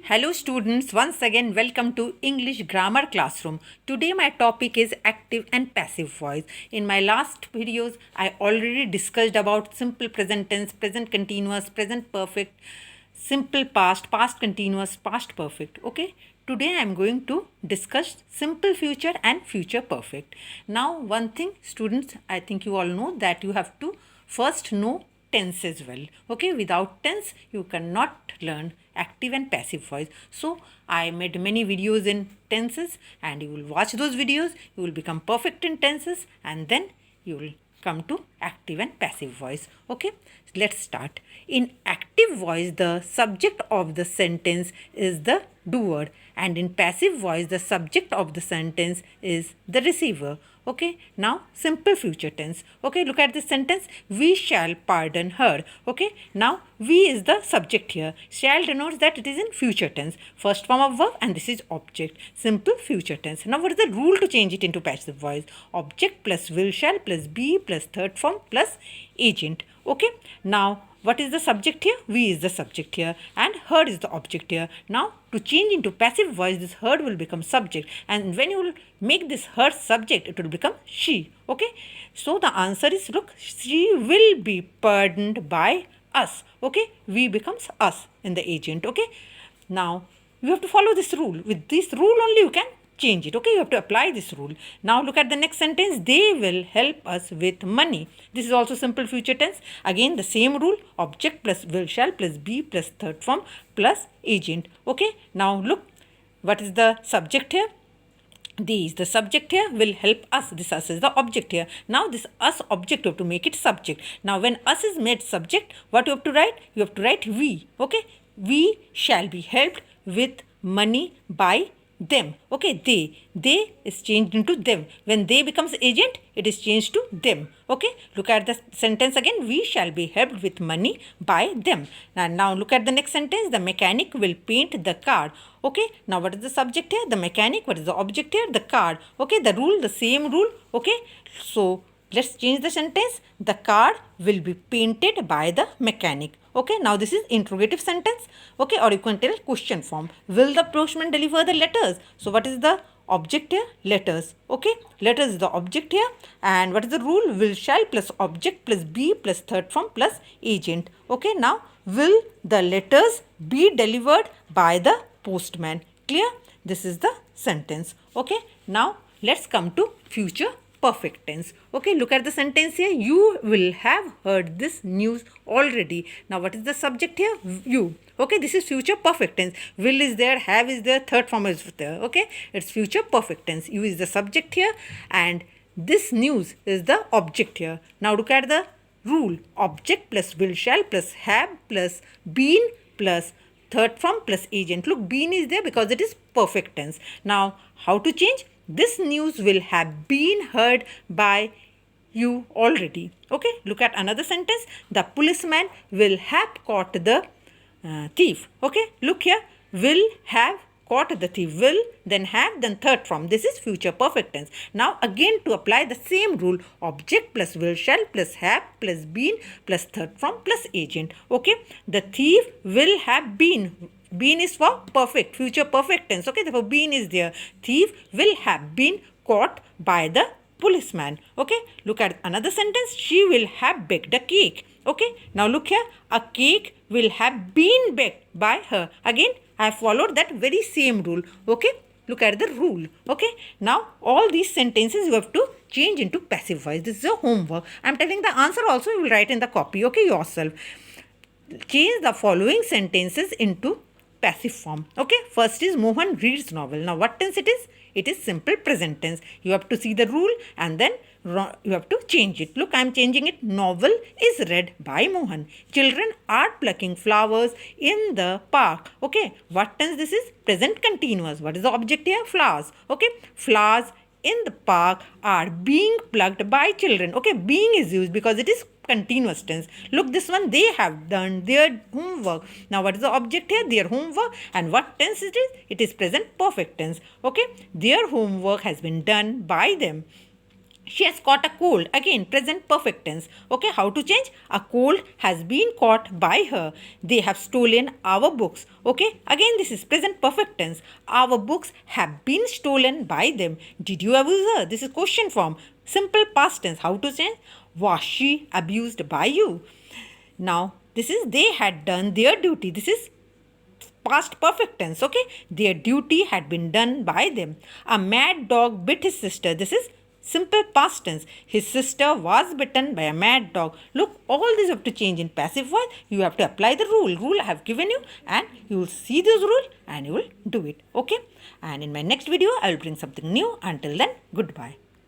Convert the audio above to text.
Hello students, once again welcome to English Grammar Classroom. Today my topic is active and passive voice. In my last videos, I already discussed about simple present tense, present continuous, present perfect, simple past, past continuous, past perfect. Okay? Today I am going to discuss simple future and future perfect. Now one thing students, I think you all know that you have to first know tense as well. Okay, without tense you cannot learn active and passive voice. So I made many videos in tenses and you will watch those videos, you will become perfect in tenses and then you will come to active and passive voice. Okay, let's start. In active voice the subject of the sentence is the doer and in passive voice the subject of the sentence is the receiver. Okay, now simple future tense. Okay, look at this sentence. We shall pardon her. Okay, now we is the subject here. Shall denotes that it is in future tense. First form of verb and this is object. Simple future tense. Now what is the rule to change it into passive voice? Object plus will shall plus be plus third form plus agent. Okay, now what is the subject here? We is the subject here and heard is the object here. Now to change into passive voice, this heard will become subject and when you will make this heard subject, it will become she. Okay, so the answer is, look, she will be pardoned by us. Okay, we becomes us in the agent. Okay, now you have to follow this rule. With this rule only you can change it. Okay, you have to apply this rule. Now look at the next sentence. They will help us with money. This is also simple future tense. Again the same rule, object plus will shall plus be plus third form plus agent. Okay, now look, what is the subject here? These the subject here will help us. This us is the object here. Now this us object you have to make it subject. Now when us is made subject, what you have to write? You have to write we. Okay, we shall be helped with money by them. Okay, they is changed into them. When they becomes agent, it is changed to them. Okay, look at the sentence again. We shall be helped with money by them. Now look at the next sentence. The mechanic will paint the car. Okay, now what is the subject here? The mechanic. What is the object here? The car. Okay, the rule, the same rule. Okay, so let's change the sentence. The car will be painted by the mechanic. Okay, now this is interrogative sentence. Okay, or you can tell question form. Will the postman deliver the letters? So what is the object here? Letters. Okay, letters is the object here. And what is the rule? Will shall plus object plus be plus third form plus agent. Okay, now will the letters be delivered by the postman? Clear? This is the sentence. Okay, now let's come to future perfect tense. Okay, look at the sentence here. You will have heard this news already. Now what is the subject here? You. Okay, this is future perfect tense. Will is there, have is there, third form is there. Okay, it's future perfect tense. You is the subject here and this news is the object here. Now look at the rule. Object plus will shall plus have plus been plus third form plus agent. Look, been is there because it is perfect tense. Now how to change? This news will have been heard by you already. Okay, look at another sentence. The policeman will have caught the thief. Okay, look here. Will have caught the thief. Will, then have, then third form. This is future perfect tense. Now again to apply the same rule. Object plus will shall plus have plus been plus third form plus agent. Okay, the thief will have been. Been is for perfect, future perfect tense. Okay, therefore been is there. Thief will have been caught by the policeman. Okay, look at another sentence. She will have baked a cake. Okay, now look here. A cake will have been baked by her. Again, I have followed that very same rule. Okay, look at the rule. Okay, now all these sentences you have to change into passive voice. This is a homework. I am telling the answer also you will write in the copy. Okay, yourself. Change the following sentences into passive form. Okay, first is Mohan reads novel. Now what tense it is? It is simple present tense. You have to see the rule and then you have to change it. Look, I am changing it. Novel is read by Mohan. Children are plucking flowers in the park. Okay, what tense this is? Present continuous. What is the object here? Flowers. Okay, flowers in the park are being plucked by children. Okay, being is used because it is continuous tense. Look, this one, they have done their homework. Now what is the object here? Their homework. And what tense it is? It is present perfect tense. Okay, their homework has been done by them. She has caught a cold. Again, present perfect tense. Okay, how to change? A cold has been caught by her. They have stolen our books. Okay, again, this is present perfect tense. Our books have been stolen by them. Did you abuse her? This is question form. Simple past tense. How to change? Was she abused by you? Now, this is they had done their duty. This is past perfect tense. Okay, their duty had been done by them. A mad dog bit his sister. This is simple past tense. His sister was bitten by a mad dog. Look, all these have to change in passive voice. You have to apply the rule I have given you, and you will see this rule and you will do it. Okay, and in my next video I will bring something new. Until then, goodbye.